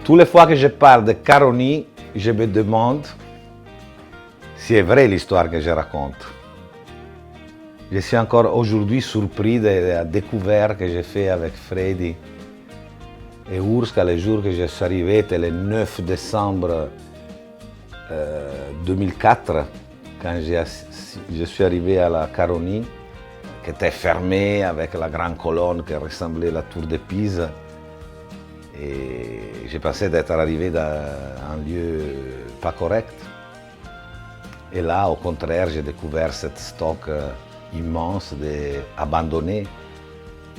Toutes les fois que je parle de Caroni, je me demande si c'est vrai l'histoire que je raconte. Je suis encore aujourd'hui surpris de la découverte que j'ai faite avec Freddy et Urs, le jour que je suis arrivé, c'était le 9 décembre 2004, quand je suis arrivé à la Caroni, qui était fermée avec la grande colonne qui ressemblait à la tour de Pise. Et j'ai pensé d'être arrivé dans un lieu pas correct. Et là, au contraire, j'ai découvert ce stock immense abandonné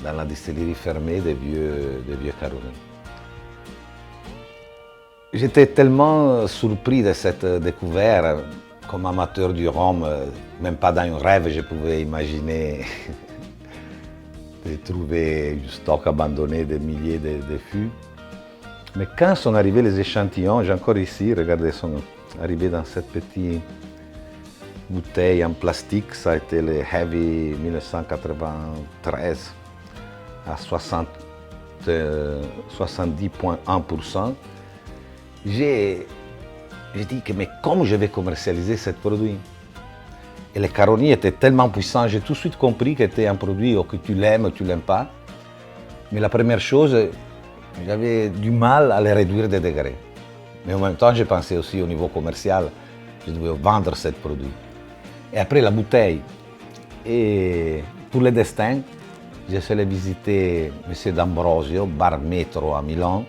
dans la distillerie fermée des vieux Caroni. J'étais tellement surpris de cette découverte. Comme amateur du rhum, même pas dans un rêve, je pouvais imaginer de trouver un stock abandonné de milliers de fûts. Mais quand sont arrivés les échantillons, j'ai encore ici, regardez, sont arrivés dans cette petite bouteille en plastique. Ça a été le Heavy 1993 à 70,1%. J'ai dit que mais comment je vais commercialiser ce produit? Et le Caroni était tellement puissant, j'ai tout de suite compris que c'était un produit que tu l'aimes ou tu ne l'aimes pas. Mais la première chose, j'avais du mal à le réduire de degrés. Mais en même temps, j'ai pensé aussi au niveau commercial, je devais vendre ce produit. Et après la bouteille. Et pour le destin, je suis allé visiter M. D'Ambrosio, bar Metro à Milan,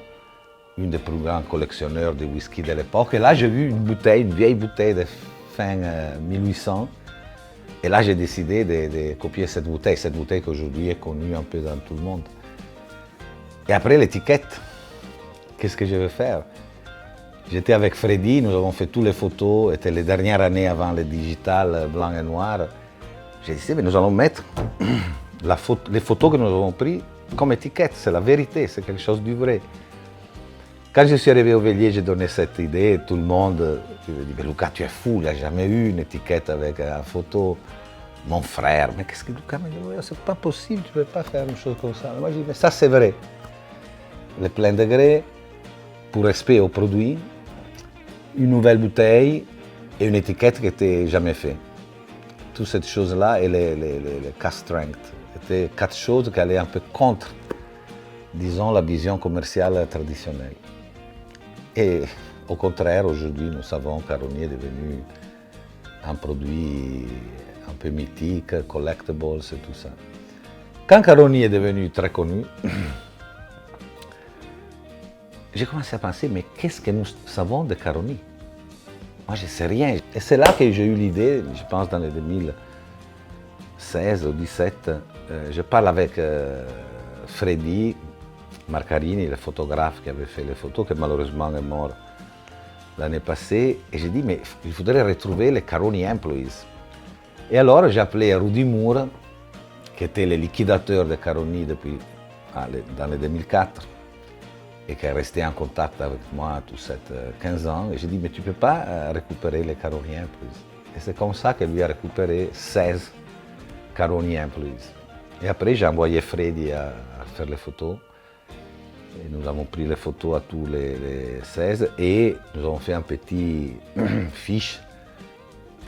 un des plus grands collectionneurs de whisky de l'époque. Et là, j'ai vu une vieille bouteille de fin 1800. Et là, j'ai décidé de copier cette bouteille qu'aujourd'hui est connue un peu dans tout le monde. Et après, l'étiquette, qu'est-ce que je vais faire? J'étais avec Freddy, nous avons fait toutes les photos, c'était les dernières années avant le digital blanc et noir. J'ai dit, mais nous allons mettre les photos que nous avons prises comme étiquette, c'est la vérité, c'est quelque chose de vrai. Quand je suis arrivé au Vélier, j'ai donné cette idée, tout le monde me dit, mais Luca, tu es fou, il n'y a jamais eu une étiquette avec une photo. Mon frère, mais qu'est-ce que Luca me dit, c'est pas possible, tu ne peux pas faire une chose comme ça. Moi, je dis, mais ça c'est vrai. Le plein degré, pour respect au produit, une nouvelle bouteille et une étiquette qui n'était jamais faite. Toutes ces choses-là et les cast strength étaient quatre choses qui allaient un peu contre, disons, la vision commerciale traditionnelle. Et au contraire, aujourd'hui, nous savons que Caroni est devenu un produit un peu mythique, collectibles et tout ça. Quand Caroni est devenu très connu, j'ai commencé à penser, mais qu'est-ce que nous savons de Caroni? Moi, je ne sais rien. Et c'est là que j'ai eu l'idée, je pense dans les 2016 ou 2017, je parle avec Freddy Marcarini, le photographe qui avait fait les photos, qui malheureusement est mort l'année passée, et j'ai dit, mais il faudrait retrouver les Caroni Employees. Et alors j'ai appelé Rudy Moore, qui était le liquidateur de Caroni depuis dans les 2004, et qui est resté en contact avec moi tous ces 15 ans. Et j'ai dit, mais tu ne peux pas récupérer les Caroni Employees. Et c'est comme ça que lui a récupéré 16 Caroni Employees. Et après, j'ai envoyé Freddy à faire les photos. Et nous avons pris les photos à tous les 16 et nous avons fait un petit fiche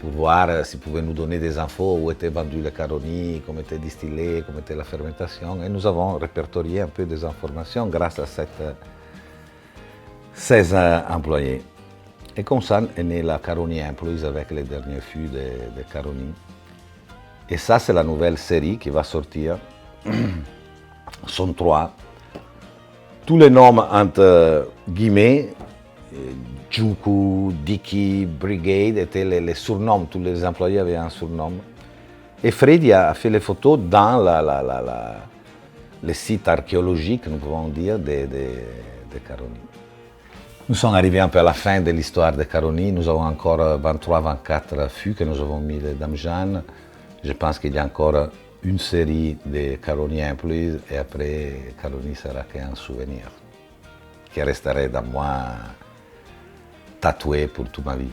pour voir s'ils pouvaient nous donner des infos où étaient vendus les Caroni, comment étaient distillés, comment était la fermentation. Et nous avons répertorié un peu des informations grâce à ces 16 employés. Et comme ça est née la Caroni Employees avec les derniers fûts de Caroni. Et ça, c'est la nouvelle série qui va sortir. Sont 3. Tous les noms entre guillemets, Junku, Dicky, Brigade étaient les surnoms, tous les employés avaient un surnom. Et Freddy a fait les photos dans le site archéologique, nous pouvons dire, de Caroni. Nous sommes arrivés un peu à la fin de l'histoire de Caroni. Nous avons encore 23-24 fûts que nous avons mis de Dame Jeanne. Je pense qu'il y a encore une série de Caroni Employees et après Caroni sera qu'un souvenir qui resterait dans moi tatoué pour toute ma vie.